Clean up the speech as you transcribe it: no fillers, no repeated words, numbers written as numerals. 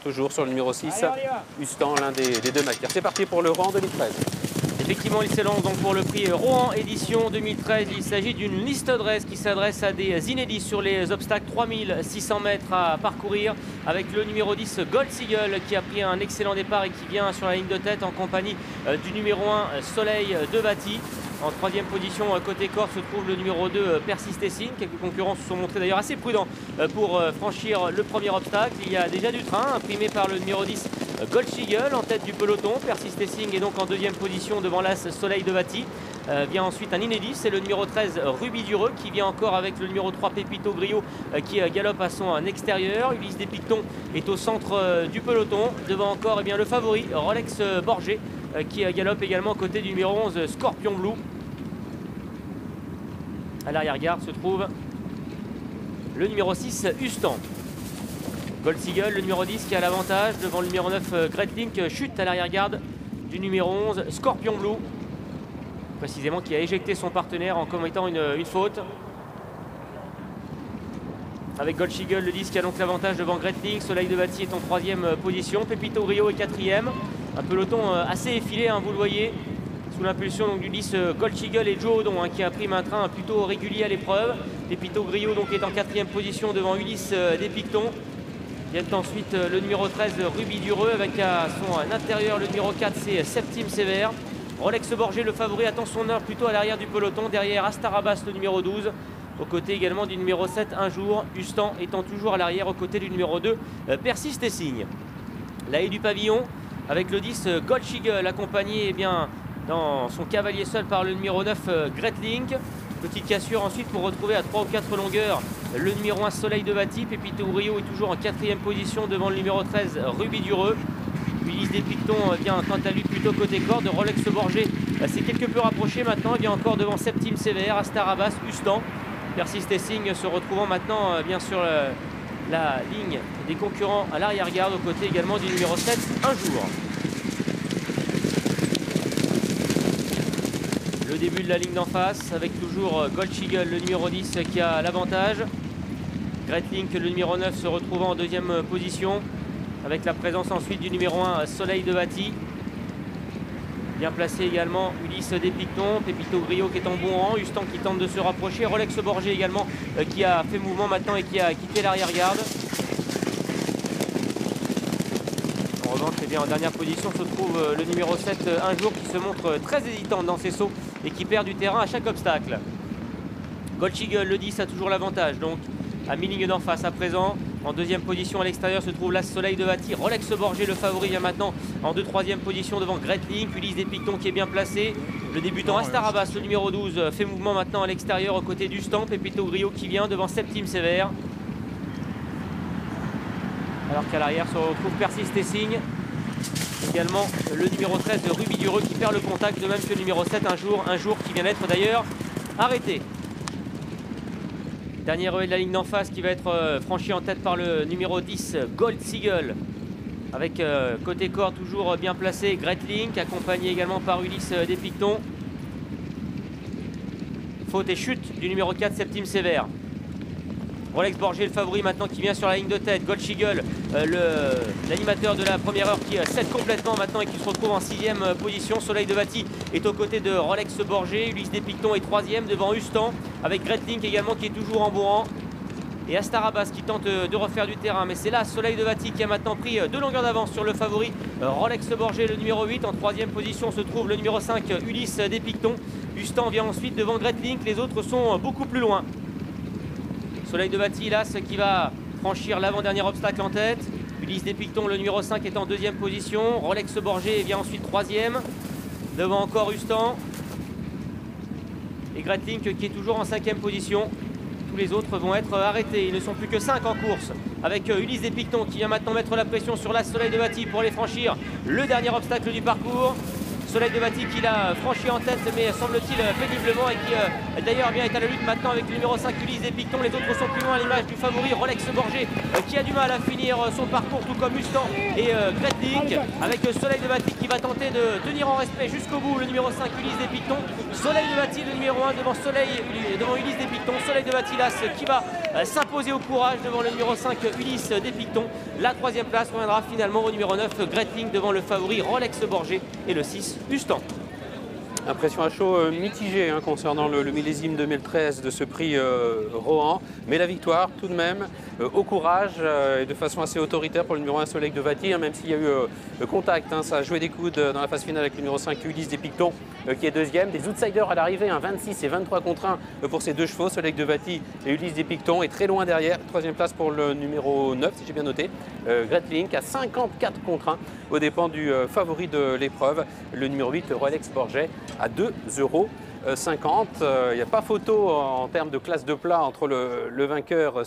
Toujours sur le numéro 6, Ustan, l'un des deux marqueurs. C'est parti pour le Rohan 2013. Effectivement, il s'élance donc pour le prix Rohan édition 2013. Il s'agit d'une liste d'adresses qui s'adresse à des inédits sur les obstacles 3600 mètres à parcourir, avec le numéro 10 Gold Seagull qui a pris un excellent départ et qui vient sur la ligne de tête en compagnie du numéro 1 Soleil de Bâti. En troisième position, côté corde, se trouve le numéro 2 Persistessing. Quelques concurrents se sont montrés d'ailleurs assez prudents pour franchir le premier obstacle. Il y a déjà du train, imprimé par le numéro 10 Gold Seagull en tête du peloton. Persistessing est donc en deuxième position devant l'As Soleil de Bâti. Vient ensuite un inédit, c'est le numéro 13 Ruby Dureux qui vient encore avec le numéro 3 Pépito Grillo qui galope à son extérieur. Ulysse des Pictons est au centre du peloton. Devant encore le favori Rolex Borgé qui galope également côté du numéro 11 Scorpion Blue. À l'arrière-garde se trouve le numéro 6 Ustan. Gold Seagull, le numéro 10 qui a l'avantage devant le numéro 9 Great Link, chute à l'arrière-garde du numéro 11 Scorpion Blue. Précisément qui a éjecté son partenaire en commettant une faute. Avec Gold Seagull, le 10 qui a donc l'avantage devant Great Link. Soleil de Bâti est en troisième position. Pépito Grillo est quatrième. Un peloton assez effilé, vous le voyez, sous l'impulsion du 10 Gold Seagull et Joe Odon qui a pris un train plutôt régulier à l'épreuve. Pépito Grillo donc est en quatrième position devant Ulysse des Pictons. Vient ensuite le numéro 13 Ruby Dureux avec à son intérieur le numéro 4 c'est Septime Sévère. Rolex Borgé le favori attend son heure plutôt à l'arrière du peloton. Derrière Astarabas le numéro 12. Aux côtés également du numéro 7 Un Jour. Ustan étant toujours à l'arrière aux côtés du numéro 2 Persistessing. La haie du pavillon avec le 10 Gold Seagull accompagné dans son cavalier seul par le numéro 9 Great Link. Petite cassure ensuite pour retrouver à 3 ou 4 longueurs le numéro 1 Soleil de Bâti. Pépito Grillo est toujours en quatrième position devant le numéro 13 Ruby Dureux. Ulysse des Pictons vient quant à lui plutôt côté corde. Rolex Borgé s'est quelque peu rapproché maintenant. Il vient encore devant Septime Sévère, Astarabas, Ustan. Persistessing se retrouvant maintenant bien sur la ligne des concurrents à l'arrière-garde, aux côtés également du numéro 7 Un Jour. Le début de la ligne d'en face avec toujours Gold Seagull, le numéro 10 qui a l'avantage. Great Link, le numéro 9, se retrouvant en deuxième position avec la présence ensuite du numéro 1 Soleil de Bâti. Bien placé également Ulysse des Pictons, Pépito Grillo qui est en bon rang, Ustan qui tente de se rapprocher, Rolex Borgé également qui a fait mouvement maintenant et qui a quitté l'arrière-garde. En revanche, en dernière position se trouve le numéro 7 Un Jour qui se montre très hésitant dans ses sauts et qui perd du terrain à chaque obstacle. Gold Seagull, le 10, a toujours l'avantage donc à mi-ligne d'en face à présent. En deuxième position à l'extérieur se trouve l'As Soleil de Bâti. Rolex Borgé, le favori, vient maintenant en 2-3e position devant Great Link. Ulysse des Pictons qui est bien placé. Le débutant Astarabas, le numéro 12, fait mouvement maintenant à l'extérieur aux côtés d'Ustan. Pépito Grillo qui vient devant Septime Sévère. Alors qu'à l'arrière se retrouve Persistessing. Également le numéro 13 de Ruby Dureux qui perd le contact, de même que le numéro 7 Un Jour qui vient d'être d'ailleurs arrêté. Dernier relais de la ligne d'en face qui va être franchi en tête par le numéro 10 Gold Seagull. Avec côté corps toujours bien placé Great Link, accompagné également par Ulysse des Pictons. Faute et chute du numéro 4 Septime Sévère. Rolex Borgé le favori maintenant qui vient sur la ligne de tête. Gold Seagull, l'animateur de la première heure qui cède complètement maintenant et qui se retrouve en 6e position. Soleil de Bâti est aux côtés de Rolex Borgé. Ulysse des Pictons est 3e devant Ustan avec Great Link également qui est toujours en bon rang. Et Astarabas qui tente de refaire du terrain. Mais c'est là Soleil de Bâti qui a maintenant pris 2 longueurs d'avance sur le favori Rolex Borgé, le numéro 8. En 3e position se trouve le numéro 5 Ulysse des Pictons. Ustan vient ensuite devant Great Link. Les autres sont beaucoup plus loin. Soleil de Bâti, là, ce qui va franchir l'avant-dernier obstacle en tête. Ulysse des Pictons, le numéro 5, est en 2e position. Rolex Borgé vient ensuite 3e. Devant encore Ustan. Et Great Link qui est toujours en 5e position. Tous les autres vont être arrêtés. Ils ne sont plus que 5 en course. Avec Ulysse des Pictons qui vient maintenant mettre la pression sur la Soleil de Bâti pour aller franchir le dernier obstacle du parcours. Soleil de Bâti qui l'a franchi en tête, mais semble-t-il péniblement, et qui d'ailleurs est à la lutte maintenant avec le numéro 5 Ulysse des Pictons. Les autres sont plus loin à l'image du favori Rolex Borgé qui a du mal à finir son parcours, tout comme Mustang et Gretnik, avec Soleil de Bâti qui va tenter de tenir en respect jusqu'au bout le numéro 5 Ulysse des Pictons. Soleil de Bâti le numéro 1 devant Ulysse des Pictons. Soleil de Bâti là qui va s'imposer au courage devant le numéro 5 Ulysse des Pictons. La troisième place reviendra finalement au numéro 9 Gretnik devant le favori Rolex Borgé et le 6 Mustang. Impression à chaud mitigée concernant le millésime 2013 de ce prix Rohan, mais la victoire tout de même au courage et de façon assez autoritaire pour le numéro 1 Soleil de Bâti, même s'il y a eu contact, ça a joué des coudes dans la phase finale avec le numéro 5 Ulysse des Pictons qui est deuxième. Des outsiders à l'arrivée, 26 et 23 contre 1 pour ces deux chevaux, Soleil de Bâti et Ulysse des Pictons, et très loin derrière, troisième place pour le numéro 9 si j'ai bien noté, Gretnik à 54 contre 1 aux dépens du favori de l'épreuve, le numéro 8 Rolex Borgé à 2,50 €. Il n'y a pas photo en termes de classe de plat entre le vainqueur